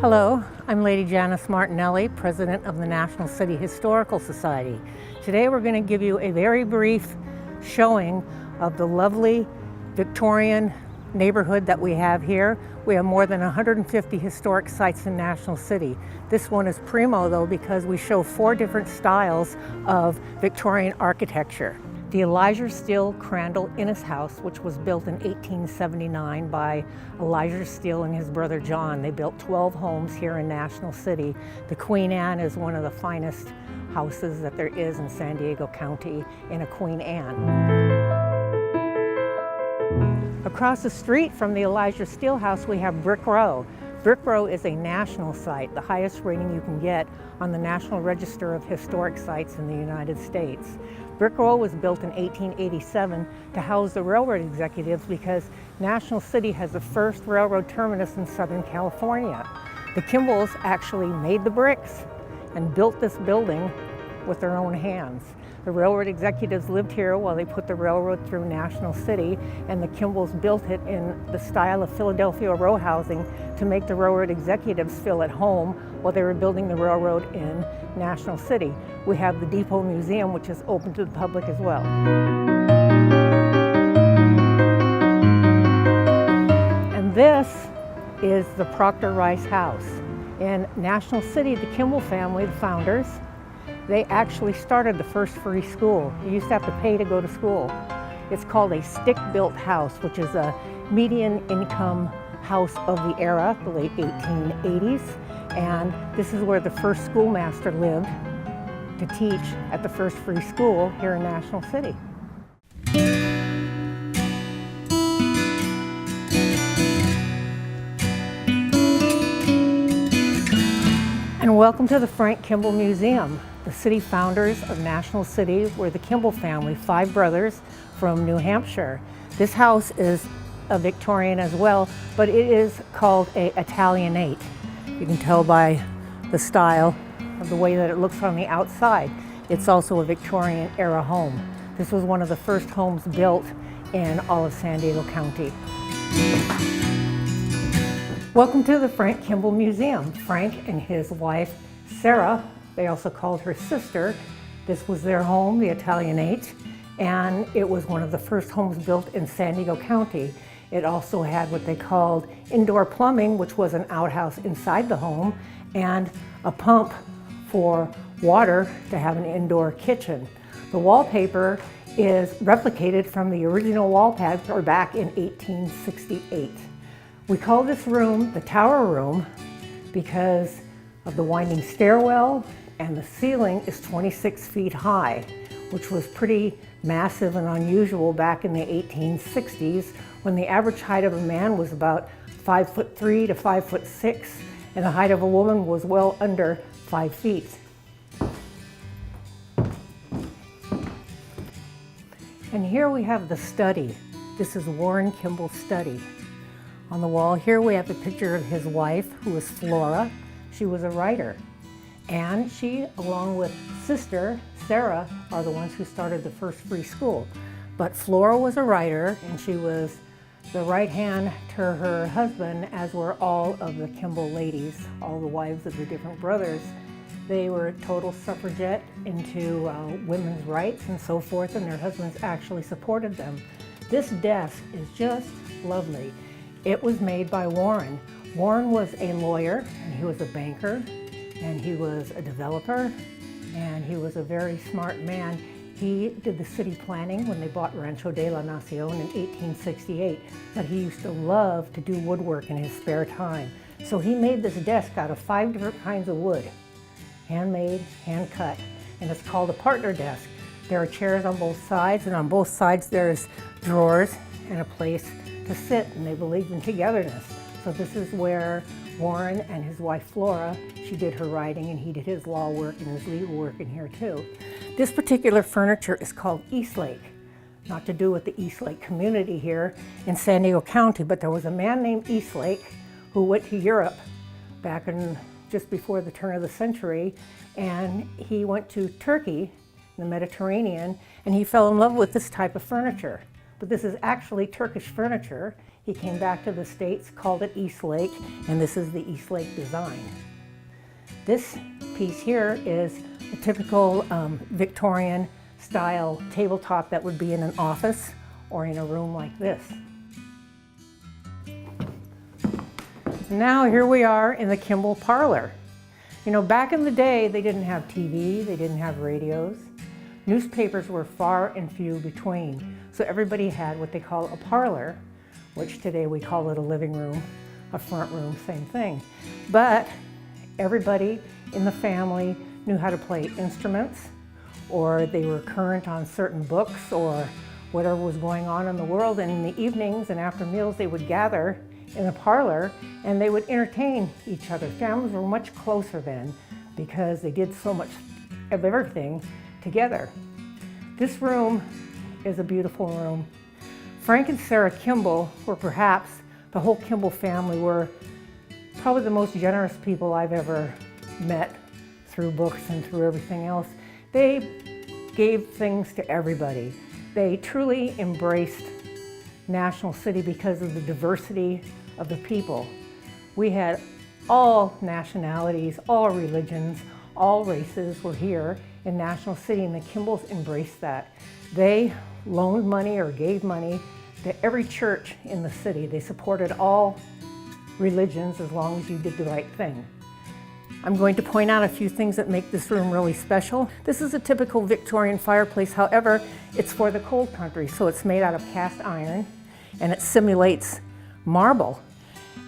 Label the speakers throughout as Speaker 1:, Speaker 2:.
Speaker 1: Hello, I'm Lady Janice Martinelli, President of the National City Historical Society. Today we're going to give you a very brief showing of the lovely Victorian neighborhood that we have here. We have more than 150 historic sites in National City. This one is primo though because we show 4 different styles of Victorian architecture. The Elijah Steele Crandall Innes House, which was built in 1879 by Elijah Steele and his brother John. They built 12 homes here in National City. The Queen Anne is one of the finest houses that there is in San Diego County in a Queen Anne. Across the street from the Elijah Steele House, we have Brick Row. Brick Row is a national site, the highest rating you can get on the National Register of Historic Sites in the United States. Brick Row was built in 1887 to house the railroad executives because National City has the first railroad terminus in Southern California. The Kimballs actually made the bricks and built this building with their own hands. The railroad executives lived here while they put the railroad through National City, and the Kimballs built it in the style of Philadelphia row housing to make the railroad executives feel at home while they were building the railroad in National City. We have the Depot Museum, which is open to the public as well. And this is the Proctor Rice House. In National City, the Kimball family, the founders, they actually started the first free school. You used to have to pay to go to school. It's called a stick-built house, which is a median income house of the era, the late 1880s. And this is where the first schoolmaster lived to teach at the first free school here in National City. And welcome to the Frank Kimball Museum. The city founders of National City were the Kimball family, 5 brothers from New Hampshire. This house is a Victorian as well, but it is called an Italianate. You can tell by the style of the way that it looks on the outside. It's also a Victorian era home. This was one of the first homes built in all of San Diego County. Welcome to the Frank Kimball Museum. Frank and his wife, Sarah, they also called her sister. This was their home, the Italianate, and it was one of the first homes built in San Diego County. It also had what they called indoor plumbing, which was an outhouse inside the home, and a pump for water to have an indoor kitchen. The wallpaper is replicated from the original wallpaper back in 1868. We call this room the Tower Room because of the winding stairwell, and the ceiling is 26 feet high, which was pretty massive and unusual back in the 1860s when the average height of a man was about 5'3" to 5'6", and the height of a woman was well under 5 feet. And here we have the study. This is Warren Kimball's study. On the wall here we have a picture of his wife, who is Flora. She was a writer. And she, along with sister, Sarah, are the ones who started the first free school. But Flora was a writer, and she was the right hand to her husband, as were all of the Kimball ladies, all the wives of the different brothers. They were total suffragette into women's rights and so forth, and their husbands actually supported them. This desk is just lovely. It was made by Warren. Warren was a lawyer, and he was a banker, and he was a developer, and he was a very smart man. He did the city planning when they bought Rancho de la Nacion in 1868, but he used to love to do woodwork in his spare time. So he made this desk out of 5 different kinds of wood, handmade, hand cut, and it's called a partner desk. There are chairs on both sides, and on both sides there's drawers and a place to sit, and they believed in togetherness. So this is where Warren and his wife Flora, she did her writing and he did his law work and his legal work in here too. This particular furniture is called Eastlake. Not to do with the Eastlake community here in San Diego County, but there was a man named Eastlake who went to Europe back in just before the turn of the century, and he went to Turkey, the Mediterranean, and he fell in love with this type of furniture. But this is actually Turkish furniture. He He came back to the States, called it Eastlake, and this is the Eastlake design. This piece here is a typical Victorian style tabletop that would be in an office or in a room like this. Now here we are in the Kimball parlor. You know, back in the day, they didn't have TV, they didn't have radios. Newspapers were far and few between, so everybody had what they call a parlor, which today we call it a living room, a front room, same thing. But everybody in the family knew how to play instruments, or they were current on certain books or whatever was going on in the world. And in the evenings and after meals, they would gather in the parlor and they would entertain each other. Families were much closer then because they did so much of everything together. This room is a beautiful room. Frank and Sarah Kimball were perhaps, the whole Kimball family were probably the most generous people I've ever met through books and through everything else. They gave things to everybody. They truly embraced National City because of the diversity of the people. We had all nationalities, all religions, all races were here in National City, and the Kimballs embraced that. They loaned money or gave money to every church in the city. They supported all religions as long as you did the right thing. I'm going to point out a few things that make this room really special. This is a typical Victorian fireplace. However, it's for the cold country, so it's made out of cast iron and it simulates marble.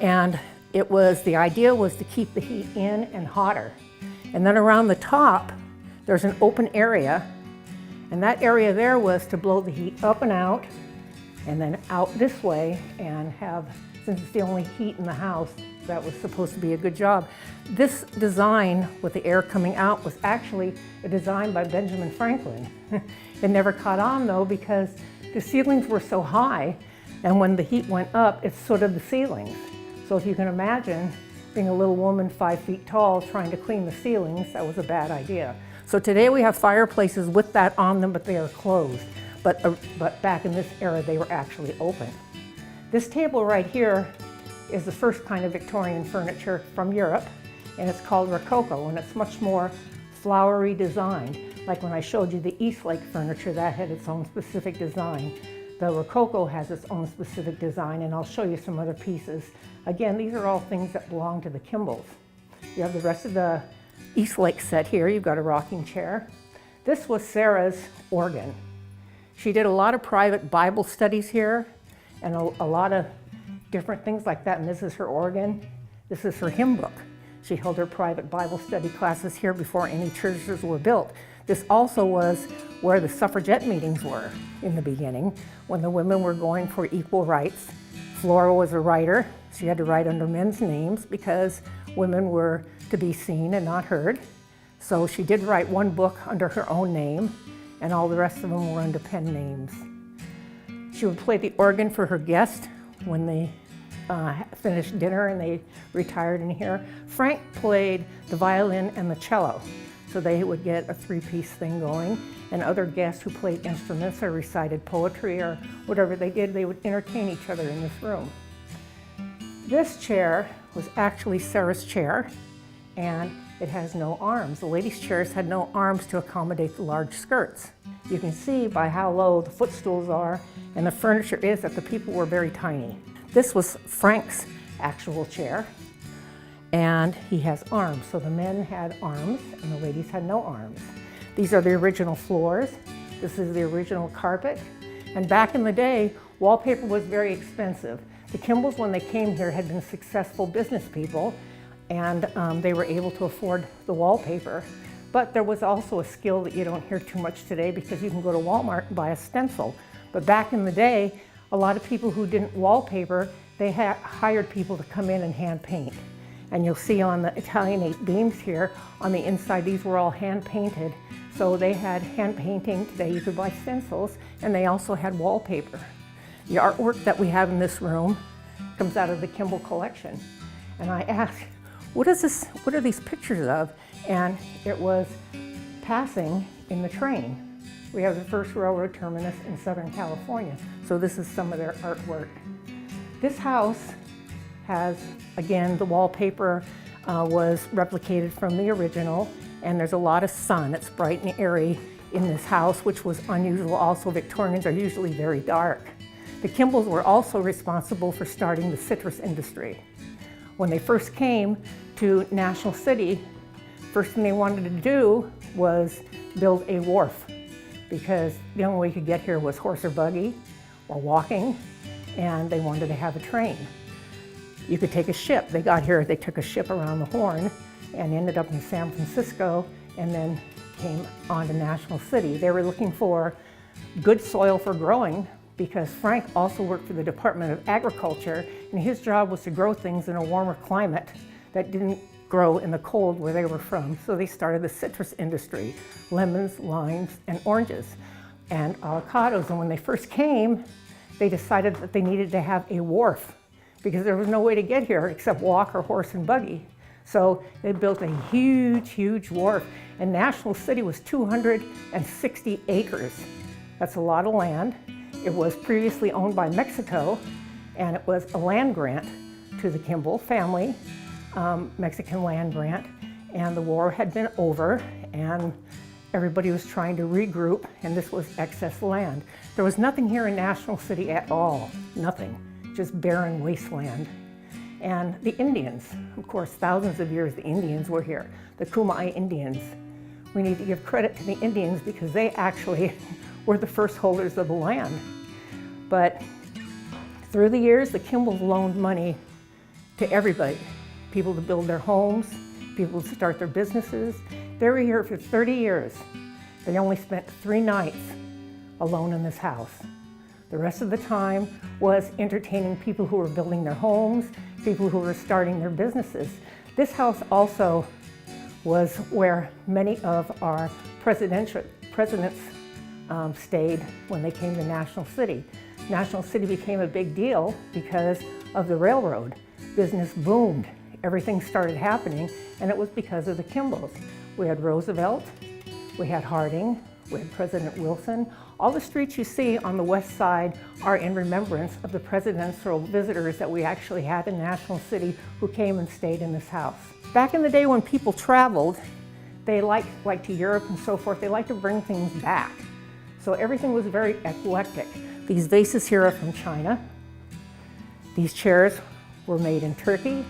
Speaker 1: And the idea was to keep the heat in and hotter. And then around the top, there's an open area, and that area there was to blow the heat up and out, and then out this way, and have, since it's the only heat in the house, that was supposed to be a good job. This design with the air coming out was actually a design by Benjamin Franklin. It never caught on though because the ceilings were so high, and when the heat went up, it sooted the ceilings. So if you can imagine being a little woman 5 feet tall trying to clean the ceilings, that was a bad idea. So today we have fireplaces with that on them, but they are closed. But back in this era, they were actually open. This table right here is the first kind of Victorian furniture from Europe, and it's called Rococo, and it's much more flowery designed. Like when I showed you the Eastlake furniture, that had its own specific design. The Rococo has its own specific design, and I'll show you some other pieces. Again, these are all things that belong to the Kimballs. You have the rest of the Eastlake set here. You've got a rocking chair. This was Sarah's organ. She did a lot of private Bible studies here and a lot of different things like that, and this is her organ. This is her hymn book. She held her private Bible study classes here before any churches were built. This also was where the suffragette meetings were in the beginning, when the women were going for equal rights. Flora was a writer. She had to write under men's names because women were to be seen and not heard. So she did write one book under her own name, and all the rest of them were under pen names. She would play the organ for her guests when they finished dinner and they retired in here. Frank played the violin and the cello, so they would get a three-piece thing going, and other guests who played instruments or recited poetry or whatever they did, they would entertain each other in this room. This chair was actually Sarah's chair, and it has no arms. The ladies' chairs had no arms to accommodate the large skirts. You can see by how low the footstools are and the furniture is that the people were very tiny. This was Frank's actual chair, and he has arms. So the men had arms and the ladies had no arms. These are the original floors. This is the original carpet. And back in the day, wallpaper was very expensive. The Kimballs, when they came here, had been successful business people, and they were able to afford the wallpaper. But there was also a skill that you don't hear too much today because you can go to Walmart and buy a stencil. But back in the day, a lot of people who didn't wallpaper, they hired people to come in and hand paint. And you'll see on the Italianate beams here, on the inside, these were all hand painted. So they had hand painting. Today you could buy stencils, and they also had wallpaper. The artwork that we have in this room comes out of the Kimball collection. And I asked, what is this? What are these pictures of? And it was passing in the train. We have the first railroad terminus in Southern California. So this is some of their artwork. This house has, again, the wallpaper was replicated from the original, and there's a lot of sun. It's bright and airy in this house, which was unusual. Also, Victorians are usually very dark. The Kimballs were also responsible for starting the citrus industry. When they first came to National City, first thing they wanted to do was build a wharf, because the only way you could get here was horse or buggy or walking, and they wanted to have a train. You could take a ship. They got here, they took a ship around the Horn and ended up in San Francisco and then came on to National City. They were looking for good soil for growing, because Frank also worked for the Department of Agriculture, and his job was to grow things in a warmer climate that didn't grow in the cold where they were from. So they started the citrus industry, lemons, limes, and oranges, and avocados. And when they first came, they decided that they needed to have a wharf, because there was no way to get here except walk or horse and buggy. So they built a huge, huge wharf, and National City was 260 acres. That's a lot of land. It was previously owned by Mexico, and it was a land grant to the Kimball family, Mexican land grant, and the war had been over, and everybody was trying to regroup, and this was excess land. There was nothing here in National City at all, nothing. Just barren wasteland. And the Indians, of course, thousands of years the Indians were here, the Kumai Indians. We need to give credit to the Indians because they actually were the first holders of the land. But through the years, the Kimballs loaned money to everybody, people to build their homes, people to start their businesses. They were here for 30 years. They only spent 3 nights alone in this house. The rest of the time was entertaining people who were building their homes, people who were starting their businesses. This house also was where many of our presidents stayed when they came to National City. National City became a big deal because of the railroad. Business boomed. Everything started happening, and it was because of the Kimballs. We had Roosevelt, we had Harding, we had President Wilson. All the streets you see on the west side are in remembrance of the presidential visitors that we actually had in National City who came and stayed in this house. Back in the day when people traveled, they like to Europe and so forth, they liked to bring things back. So everything was very eclectic. These vases here are from China. These chairs were made in Turkey.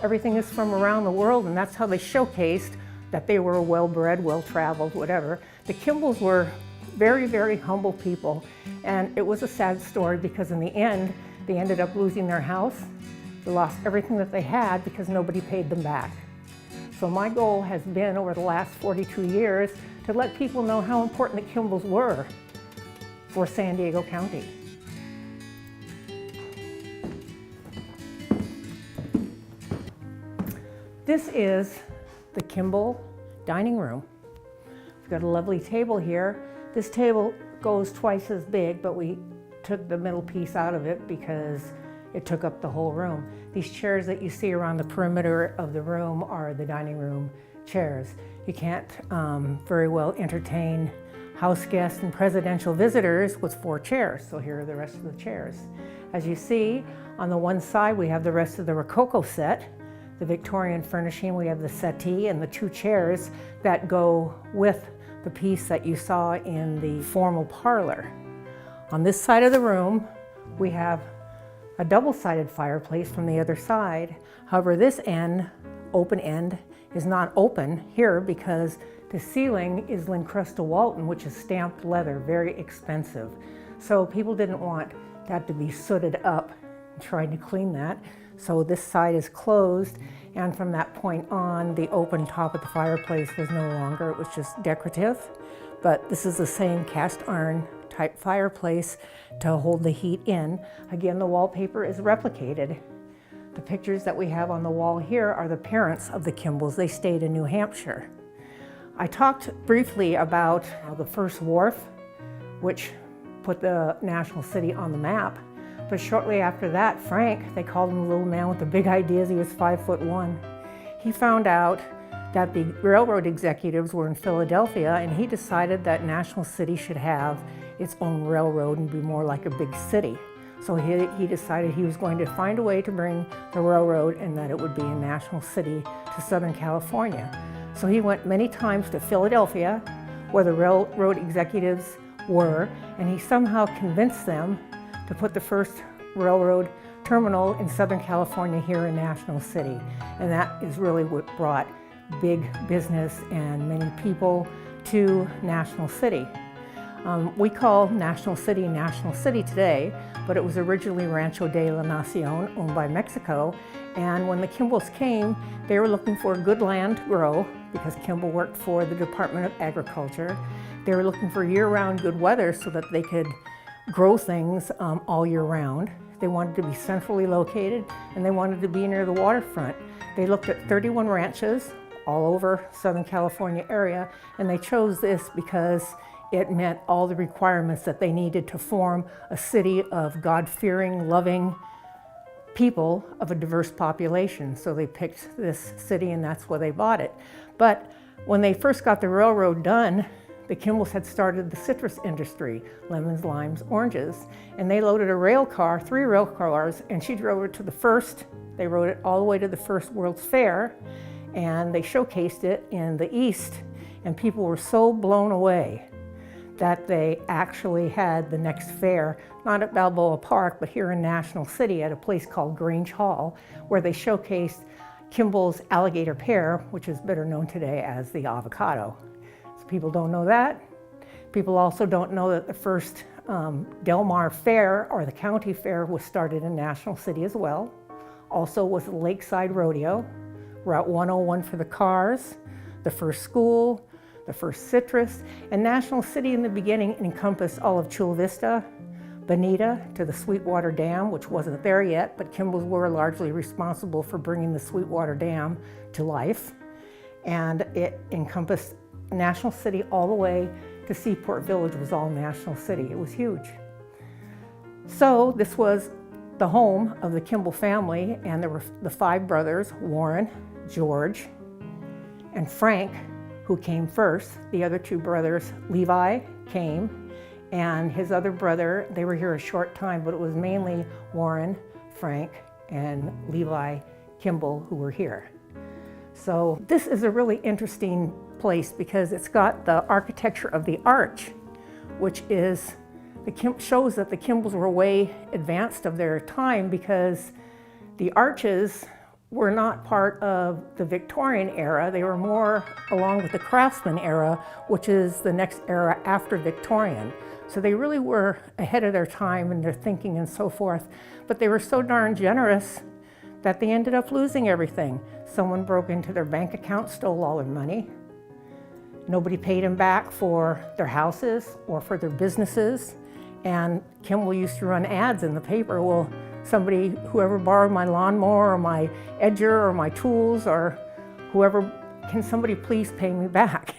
Speaker 1: Everything is from around the world, and that's how they showcased that they were well-bred, well-traveled, whatever. The Kimballs were very, very humble people, and it was a sad story because in the end, they ended up losing their house. They lost everything that they had because nobody paid them back. So my goal has been over the last 42 years to let people know how important the Kimballs were for San Diego County. This is the Kimball dining room. We've got a lovely table here. This table goes twice as big, but we took the middle piece out of it because it took up the whole room. These chairs that you see around the perimeter of the room are the dining room chairs. You can't very well entertain house guests and presidential visitors with 4 chairs, so here are the rest of the chairs. As you see, on the one side we have the rest of the Rococo set. The Victorian furnishing, we have the settee and the 2 chairs that go with the piece that you saw in the formal parlor. On this side of the room, we have a double-sided fireplace from the other side. However, this end, open end, is not open here because the ceiling is Lincrusta Walton, which is stamped leather, very expensive. So people didn't want that to be sooted up and trying to clean that. So this side is closed, and from that point on, the open top of the fireplace was no longer, it was just decorative. But this is the same cast iron type fireplace to hold the heat in. Again, the wallpaper is replicated. The pictures that we have on the wall here are the parents of the Kimballs. They stayed in New Hampshire. I talked briefly about the first wharf, which put the National City on the map. But shortly after that, Frank, they called him the little man with the big ideas, he was 5'1". He found out that the railroad executives were in Philadelphia, and he decided that National City should have its own railroad and be more like a big city. So he decided he was going to find a way to bring the railroad and that it would be a national city to Southern California. So he went many times to Philadelphia, where the railroad executives were, and he somehow convinced them to put the first railroad terminal in Southern California here in National City. And that is really what brought big business and many people to National City. We call National City today, but it was originally Rancho de la Nacion, owned by Mexico. And when the Kimballs came, they were looking for good land to grow, because Kimball worked for the Department of Agriculture. They were looking for year-round good weather so that they could grow things all year round. They wanted to be centrally located, and they wanted to be near the waterfront. They looked at 31 ranches all over Southern California area, and they chose this because it met all the requirements that they needed to form a city of God-fearing, loving people of a diverse population. So they picked this city, and that's where they bought it. But when they first got the railroad done, the Kimballs had started the citrus industry, lemons, limes, oranges, and they loaded a rail car, 3 rail cars, and she drove it to the first, they rode it all the way to the first World's Fair, and they showcased it in the East, and people were so blown away that they actually had the next fair, not at Balboa Park, but here in National City at a place called Grange Hall, where they showcased Kimball's alligator pear, which is better known today as the avocado. So people don't know that. People also don't know that the first Del Mar Fair, or the county fair, was started in National City as well. Also was the Lakeside Rodeo, Route 101 for the cars, the first school, the first citrus, and National City in the beginning encompassed all of Chula Vista, Bonita to the Sweetwater Dam, which wasn't there yet, but Kimballs were largely responsible for bringing the Sweetwater Dam to life. And it encompassed National City all the way to Seaport Village was all National City. It was huge. So this was the home of the Kimball family, and there were the 5 brothers, Warren, George, and Frank, who came first. The other 2 brothers, Levi, came, and his other brother, they were here a short time, but it was mainly Warren, Frank, and Levi Kimball who were here. So this is a really interesting place because it's got the architecture of the arch, which is, shows that the Kimbals were way advanced of their time, because the arches were not part of the Victorian era. They were more along with the Craftsman era, which is the next era after Victorian. So they really were ahead of their time in their thinking and so forth. But they were so darn generous that they ended up losing everything. Someone broke into their bank account, stole all their money. Nobody paid them back for their houses or for their businesses. And Kimball used to run ads in the paper. Well, whoever borrowed my lawnmower or my edger or my tools, or whoever, can somebody please pay me back?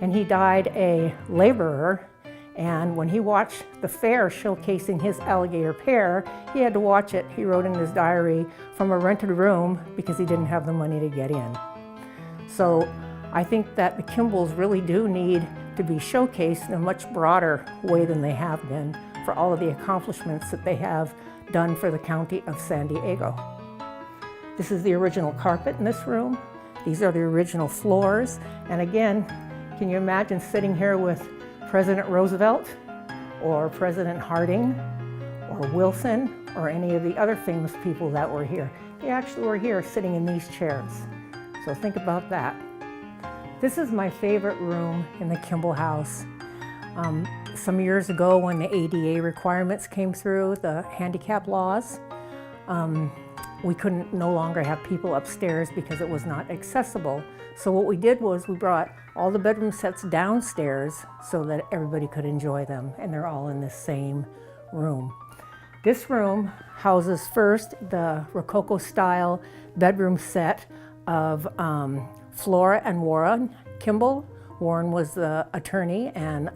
Speaker 1: And he died a laborer. And when he watched the fair showcasing his alligator pear, he had to watch it, he wrote in his diary, from a rented room because he didn't have the money to get in. So I think that the Kimballs really do need to be showcased in a much broader way than they have been for all of the accomplishments that they have done for the county of San Diego. This is the original carpet in this room. These are the original floors. And again, can you imagine sitting here with President Roosevelt or President Harding or Wilson or any of the other famous people that were here? They actually were here sitting in these chairs. So think about that. This is my favorite room in the Kimball house. Some years ago, when the ADA requirements came through, the handicap laws, we couldn't no longer have people upstairs because it was not accessible. So what we did was we brought all the bedroom sets downstairs so that everybody could enjoy them, and they're all in this same room. This room houses first the Rococo style bedroom set of Flora and Warren Kimball. Warren was the attorney, and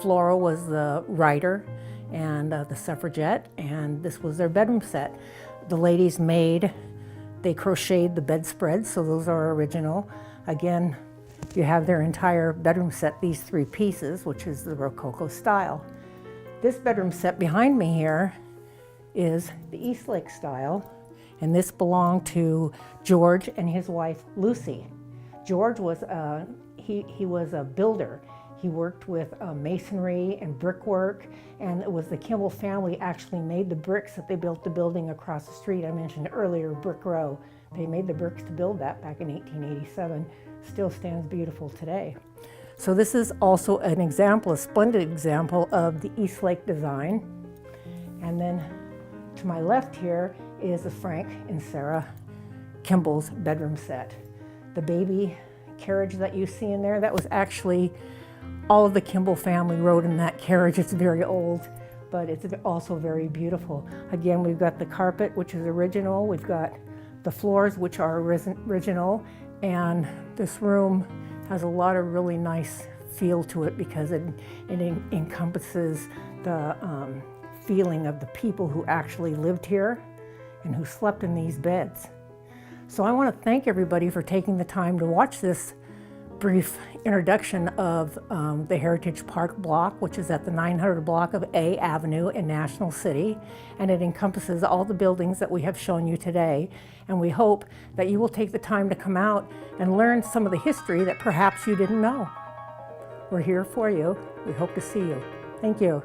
Speaker 1: Flora was the writer and the suffragette, and this was their bedroom set. The ladies they crocheted the bedspreads, so those are original. Again, you have their entire bedroom set, these 3 pieces, which is the Rococo style. This bedroom set behind me here is the Eastlake style, and this belonged to George and his wife Lucy. George was he was a builder. He worked with masonry and brickwork, and it was the Kimball family actually made the bricks that they built the building across the street. I mentioned earlier Brick Row. They made the bricks to build that back in 1887. Still stands beautiful today. So this is also an example, a splendid example of the Eastlake design. And then to my left here is the Frank and Sarah Kimball's bedroom set. The baby carriage that you see in there, that was actually all of the Kimball family rode in that carriage. It's very old, but it's also very beautiful. Again, we've got the carpet, which is original. We've got the floors, which are original. And this room has a lot of really nice feel to it because it encompasses the feeling of the people who actually lived here and who slept in these beds. So I want to thank everybody for taking the time to watch this brief introduction of the Heritage Park block, which is at the 900 block of A Avenue in National City, and it encompasses all the buildings that we have shown you today. And we hope that you will take the time to come out and learn some of the history that perhaps you didn't know. We're here for you. We hope to see you. Thank you.